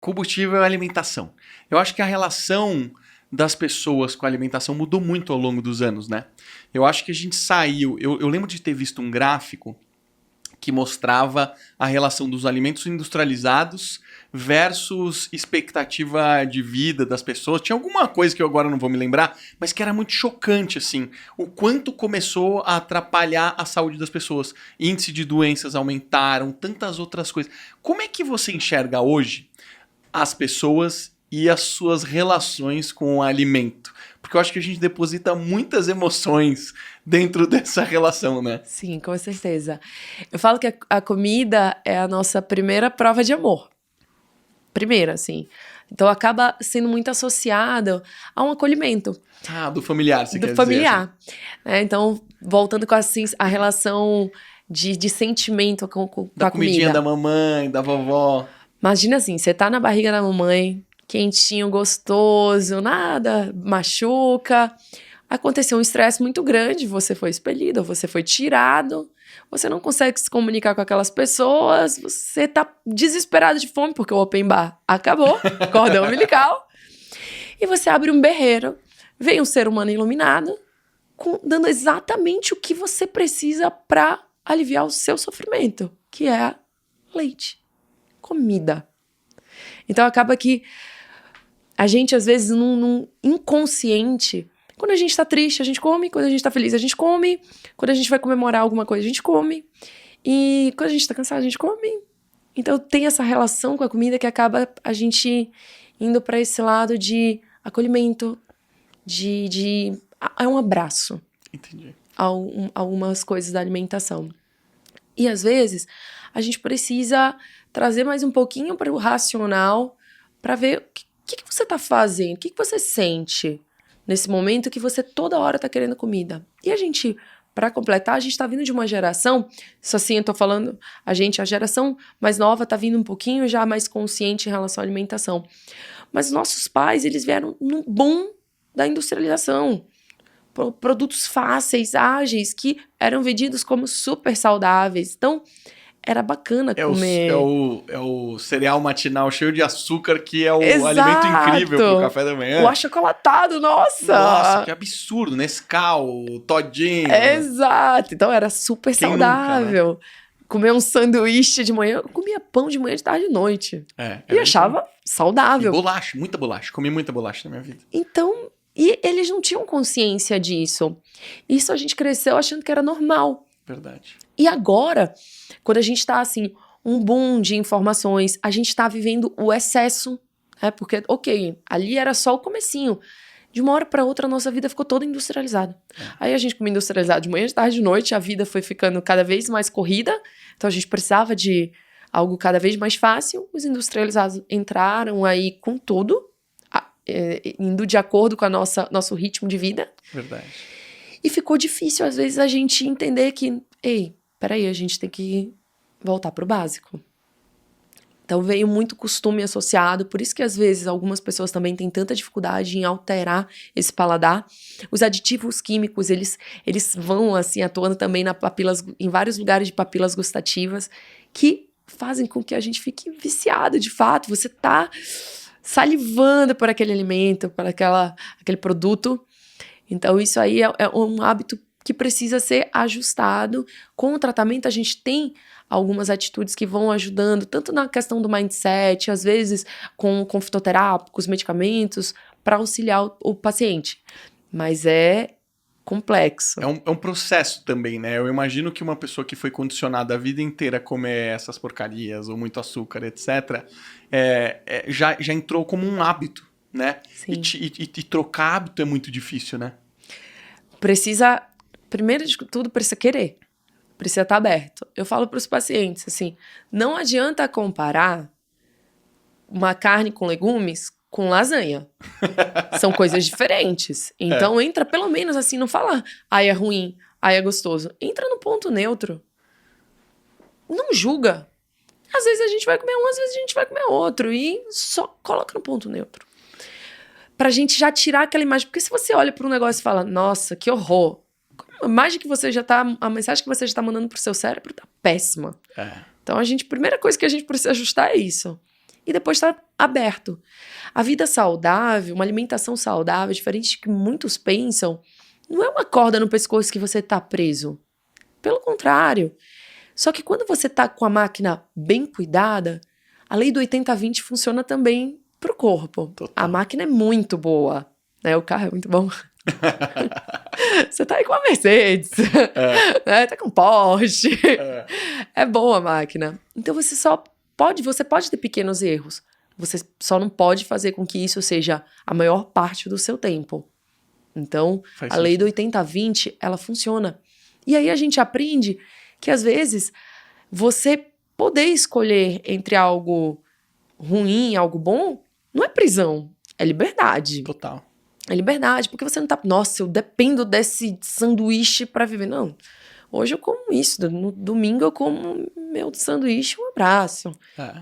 Combustível é alimentação. Eu acho que a relação das pessoas com a alimentação mudou muito ao longo dos anos, né? Eu acho que a gente saiu... Eu lembro de ter visto um gráfico que mostrava a relação dos alimentos industrializados versus expectativa de vida das pessoas. Tinha alguma coisa que eu agora não vou me lembrar, mas que era muito chocante, assim. O quanto começou a atrapalhar a saúde das pessoas. Índice de doenças aumentaram, tantas outras coisas. Como é que você enxerga hoje as pessoas e as suas relações com o alimento? Porque eu acho que a gente deposita muitas emoções dentro dessa relação, né? Sim, com certeza. Eu falo que a comida é a nossa primeira prova de amor. Primeira, assim. Então acaba sendo muito associado a um acolhimento. Ah, do familiar, você quer dizer. Do familiar. Então, voltando com assim, a relação de sentimento com a comida. Da comidinha da mamãe, da vovó. Imagina assim, você tá na barriga da mamãe, quentinho, gostoso, nada machuca. Aconteceu um estresse muito grande, você foi expelido, você foi tirado, você não consegue se comunicar com aquelas pessoas, você tá desesperado de fome porque o open bar acabou, cordão umbilical, e você abre um berreiro, vem um ser humano iluminado, dando exatamente o que você precisa para aliviar o seu sofrimento, que é leite, comida. Então acaba que a gente, às vezes, num inconsciente, quando a gente tá triste, a gente come, quando a gente tá feliz, a gente come, quando a gente vai comemorar alguma coisa, a gente come, e quando a gente tá cansado, a gente come. Então tem essa relação com a comida que acaba a gente indo pra esse lado de acolhimento, é um abraço. Entendi. Algumas coisas da alimentação. E às vezes a gente precisa trazer mais um pouquinho para o racional para ver o que você tá fazendo, o que você sente nesse momento que você toda hora tá querendo comida. E a gente, para completar, a gente tá vindo de uma geração, isso assim eu tô falando, a geração mais nova tá vindo um pouquinho já mais consciente em relação à alimentação. Mas nossos pais, eles vieram no boom da industrialização. Produtos fáceis, ágeis, que eram vendidos como super saudáveis. Então, era bacana comer. É o cereal matinal cheio de açúcar, que é o Exato. alimento incrível pro café da manhã. O achocolatado, nossa! Nossa, que absurdo. Nescau, Todinho. Exato. Então, era super Quem saudável. Nunca, né? Comer um sanduíche de manhã. Eu comia pão de manhã, de tarde e de noite. E achava saudável. E bolacha, muita bolacha. Comi muita bolacha na minha vida. Então, e eles não tinham consciência disso. Isso a gente cresceu achando que era normal. Verdade. E agora, quando a gente tá, assim, um boom de informações, a gente tá vivendo o excesso, né? Porque, ok, ali era só o comecinho. De uma hora pra outra, a nossa vida ficou toda industrializada. Aí a gente comia industrializado de manhã, de tarde, de noite, a vida foi ficando cada vez mais corrida, então a gente precisava de algo cada vez mais fácil. Os industrializados entraram aí com tudo, indo de acordo com a nosso ritmo de vida. Verdade. E ficou difícil, às vezes, a gente entender que, ei, peraí, a gente tem que voltar pro básico. Então veio muito costume associado, por isso que às vezes algumas pessoas também têm tanta dificuldade em alterar esse paladar. Os aditivos químicos, eles vão assim atuando também em vários lugares de papilas gustativas, que fazem com que a gente fique viciado, de fato. Você tá salivando por aquele alimento, por aquele produto. Então isso aí é um hábito que precisa ser ajustado. Com o tratamento a gente tem algumas atitudes que vão ajudando, tanto na questão do mindset, às vezes com fitoterápicos, medicamentos, para auxiliar o paciente. Mas é complexo. É um processo também, né? Eu imagino que uma pessoa que foi condicionada a vida inteira a comer essas porcarias, ou muito açúcar, etc., já entrou como um hábito, né? Sim. E trocar hábito é muito difícil, né? Precisa, primeiro de tudo, precisa querer. Precisa estar aberto. Eu falo para os pacientes, assim, não adianta comparar uma carne com legumes com lasanha. São coisas diferentes. Então, entra pelo menos assim, não fala, ai, é ruim, ai, é gostoso. Entra no ponto neutro. Não julga. Às vezes a gente vai comer um, às vezes a gente vai comer outro. E só coloca no ponto neutro. Pra gente já tirar aquela imagem. Porque se você olha para um negócio e fala, nossa, que horror. A mensagem que você já tá mandando pro seu cérebro tá péssima. Então, primeira coisa que a gente precisa ajustar é isso. e depois está aberto. A vida saudável, uma alimentação saudável, diferente do que muitos pensam, não é uma corda no pescoço que você está preso. Pelo contrário. Só que quando você está com a máquina bem cuidada, a lei do 80-20 funciona também para o corpo. Total. A máquina é muito boa, né? O carro é muito bom. Você tá aí com a Mercedes, né? Tá com Porsche. É boa a máquina. Então você pode ter pequenos erros. Você só não pode fazer com que isso seja a maior parte do seu tempo. Então, a lei do 80-20, ela funciona. E aí a gente aprende que, às vezes, você poder escolher entre algo ruim e algo bom, não é prisão, é liberdade. Total. É liberdade, porque você não tá... Nossa, eu dependo desse sanduíche pra viver. Não, hoje eu como isso, no domingo eu como meu sanduíche, um abraço.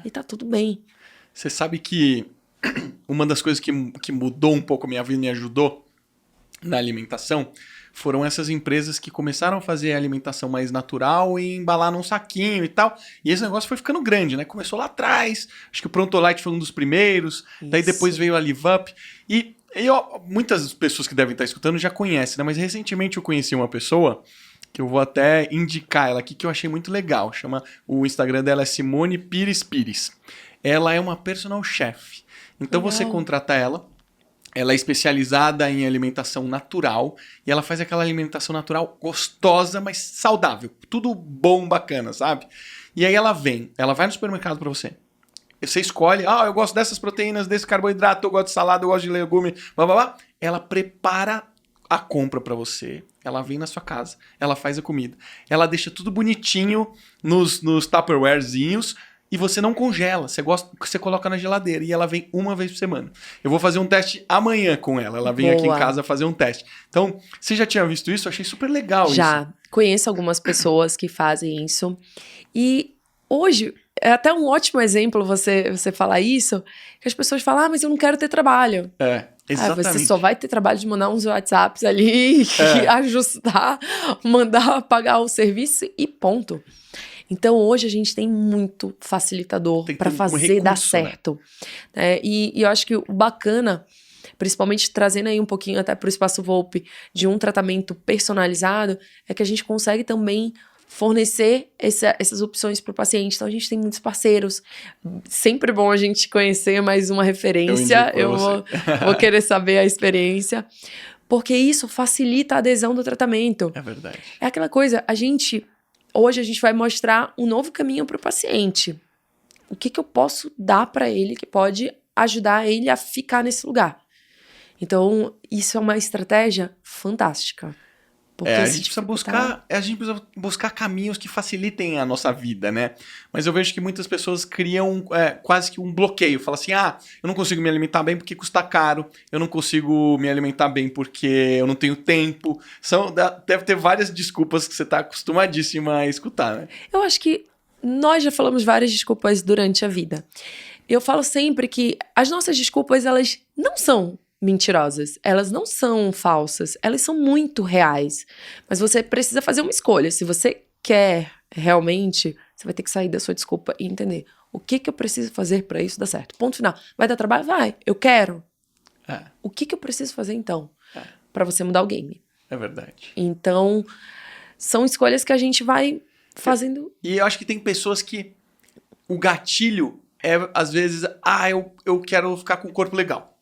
E tá tudo bem. Você sabe que uma das coisas que mudou um pouco a minha vida e me ajudou na alimentação foram essas empresas que começaram a fazer a alimentação mais natural e embalar num saquinho e tal. E esse negócio foi ficando grande, né? Começou lá atrás, acho que o Pronto-Lite foi um dos primeiros, daí depois veio a Live Up. E muitas pessoas que devem estar escutando já conhecem, né? Mas recentemente eu conheci uma pessoa que eu vou até indicar ela aqui, que eu achei muito legal. O Instagram dela é Simone Pires Pires. Ela é uma personal chef. Então você contrata ela. Ela é especializada em alimentação natural e ela faz aquela alimentação natural gostosa, mas saudável. Tudo bom, bacana, sabe? E aí ela vai no supermercado pra você. Você escolhe, eu gosto dessas proteínas, desse carboidrato, eu gosto de salada, eu gosto de legume, blá, blá, blá. Ela prepara a compra pra você. Ela vem na sua casa, ela faz a comida. Ela deixa tudo bonitinho nos Tupperwarezinhos. E você não congela, você coloca na geladeira e ela vem uma vez por semana. Eu vou fazer um teste amanhã com ela. Ela vem aqui em casa fazer um teste. Então, você já tinha visto isso? Eu achei super legal isso. Já. Conheço algumas pessoas que fazem isso. E hoje, é até um ótimo exemplo você falar isso, que as pessoas falam, mas eu não quero ter trabalho. Exatamente. Você só vai ter trabalho de mandar uns WhatsApps ali, ajustar, mandar pagar o serviço e ponto. Então, hoje a gente tem muito facilitador para fazer dar certo. Né? E eu acho que o bacana, principalmente trazendo aí um pouquinho até para o Espaço Volpe, de um tratamento personalizado, é que a gente consegue também fornecer essas opções para o paciente. Então, a gente tem muitos parceiros. Sempre bom a gente conhecer mais uma referência. Eu vou querer saber a experiência. Porque isso facilita a adesão do tratamento. É verdade. É aquela coisa, hoje a gente vai mostrar um novo caminho para o paciente. O que eu posso dar para ele que pode ajudar ele a ficar nesse lugar. Então, isso é uma estratégia fantástica. Porque a gente precisa buscar caminhos que facilitem a nossa vida, né? Mas eu vejo que muitas pessoas criam quase que um bloqueio. Fala assim, eu não consigo me alimentar bem porque custa caro. Eu não consigo me alimentar bem porque eu não tenho tempo. Deve ter várias desculpas que você está acostumadíssima a escutar, né? Eu acho que nós já falamos várias desculpas durante a vida. Eu falo sempre que as nossas desculpas, elas não são mentirosas, elas não são falsas, elas são muito reais, mas você precisa fazer uma escolha. Se você quer realmente, você vai ter que sair da sua desculpa e entender o que eu preciso fazer para isso dar certo. Ponto final. Vai dar trabalho? Vai. Eu quero. O que eu preciso fazer então para você mudar o game? É verdade. Então, são escolhas que a gente vai fazendo. E eu acho que tem pessoas que o gatilho é, às vezes, eu quero ficar com o corpo legal.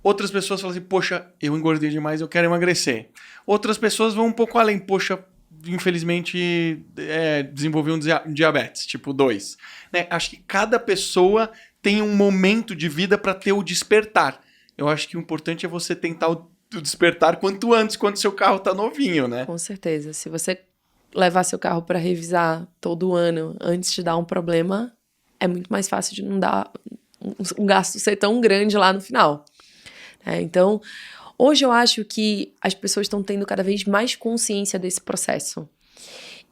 Outras pessoas falam assim, poxa, eu engordei demais, eu quero emagrecer. Outras pessoas vão um pouco além, poxa, infelizmente desenvolvi um diabetes, tipo 2. Né? Acho que cada pessoa tem um momento de vida para ter o despertar. Eu acho que o importante é você tentar o despertar quanto antes, quando seu carro tá novinho, né? Com certeza. Se você levar seu carro para revisar todo ano antes de dar um problema, é muito mais fácil de não dar um gasto ser tão grande lá no final. Então, hoje eu acho que as pessoas estão tendo cada vez mais consciência desse processo.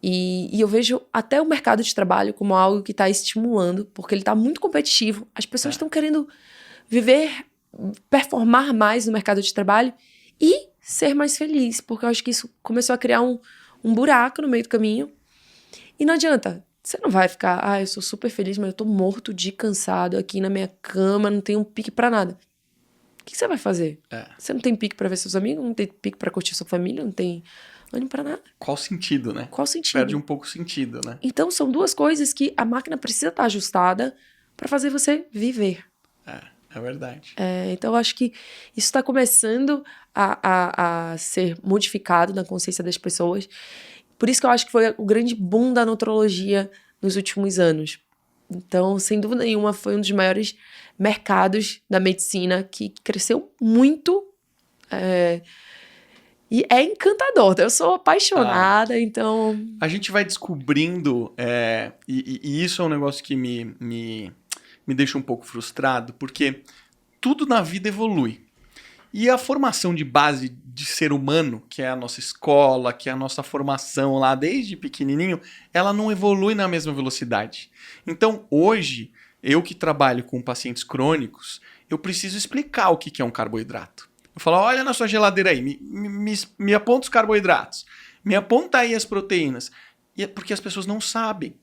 E eu vejo até o mercado de trabalho como algo que está estimulando, porque ele está muito competitivo. As pessoas estão querendo performar mais no mercado de trabalho e ser mais feliz, porque eu acho que isso começou a criar um buraco no meio do caminho. E não adianta. Você não vai ficar, eu sou super feliz, mas eu tô morto de cansado aqui na minha cama, não tenho um pique pra nada. O que você vai fazer? Você não tem pique pra ver seus amigos, não tem pique pra curtir sua família, não tem ânimo pra nada. Qual sentido, né? Qual sentido? Perde um pouco o sentido, né? Então, são duas coisas que a máquina precisa estar ajustada pra fazer você viver. É verdade. Então, eu acho que isso está começando a ser modificado na consciência das pessoas. Por isso que eu acho que foi o grande boom da nutrologia nos últimos anos. Então, sem dúvida nenhuma, foi um dos maiores mercados da medicina que cresceu muito. E é encantador. Eu sou apaixonada, então... A gente vai descobrindo, e isso é um negócio que me deixa um pouco frustrado, porque tudo na vida evolui. E a formação de base de ser humano, que é a nossa escola, que é a nossa formação lá desde pequenininho, ela não evolui na mesma velocidade. Então, hoje, eu que trabalho com pacientes crônicos, eu preciso explicar o que é um carboidrato. Eu falo, olha na sua geladeira aí, me aponta os carboidratos, me aponta aí as proteínas. E é porque as pessoas não sabem.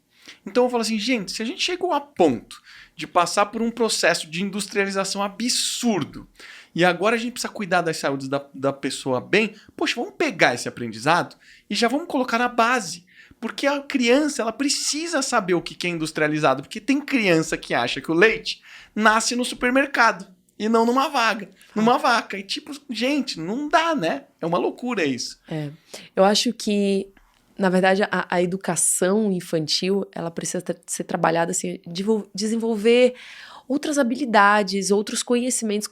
Então eu falo assim, gente, se a gente chegou a ponto de passar por um processo de industrialização absurdo e agora a gente precisa cuidar das saúdes da pessoa bem, poxa, vamos pegar esse aprendizado e já vamos colocar na base. Porque a criança, ela precisa saber o que é industrializado. Porque tem criança que acha que o leite nasce no supermercado e não numa vaca. E tipo, gente, não dá, né? É uma loucura isso. Eu acho que, na verdade, a educação infantil, ela precisa ser trabalhada assim, desenvolver outras habilidades, outros conhecimentos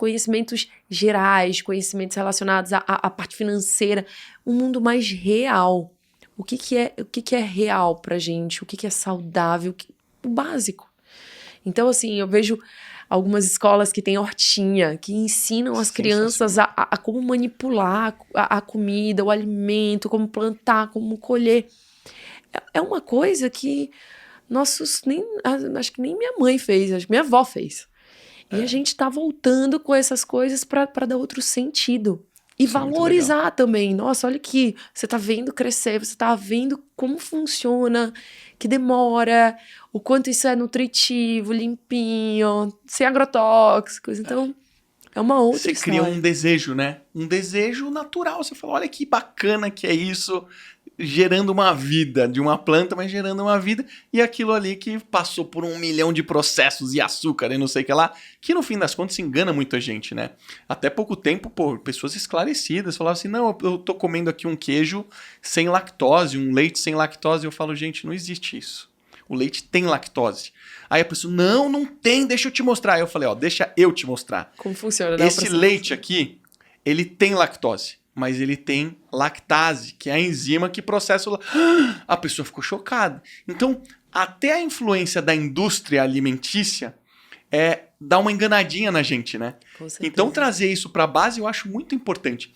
gerais, conhecimentos relacionados à parte financeira, um mundo mais real. O que é real pra gente? O que é saudável? O básico. Então, assim, eu vejo algumas escolas que têm hortinha, que ensinam as crianças a como manipular a comida, o alimento, como plantar, como colher. É uma coisa que acho que nem minha mãe fez, acho que minha avó fez. E a gente tá voltando com essas coisas pra dar outro sentido. E valorizar também. Nossa, olha aqui, você tá vendo crescer, você tá vendo como funciona, que demora, o quanto isso é nutritivo, limpinho, sem agrotóxicos. Então, é uma outra história. Você cria um desejo, né? Um desejo natural. Você fala, olha que bacana que é isso, gerando uma vida de uma planta, mas gerando uma vida. E aquilo ali que passou por 1 milhão de processos e açúcar e não sei o que lá, que no fim das contas engana muita gente, né? Até pouco tempo, pessoas esclarecidas falavam assim, não, eu tô comendo aqui um queijo sem lactose, um leite sem lactose. Eu falo, gente, não existe isso. O leite tem lactose. Aí a pessoa, não tem, deixa eu te mostrar. Aí eu falei, deixa eu te mostrar. Como funciona, né? Esse leite aqui, ele tem lactose, mas ele tem lactase, que é a enzima que processa o... A pessoa ficou chocada. Então, até a influência da indústria alimentícia dá uma enganadinha na gente, né? Com certeza. Então, trazer isso para a base eu acho muito importante.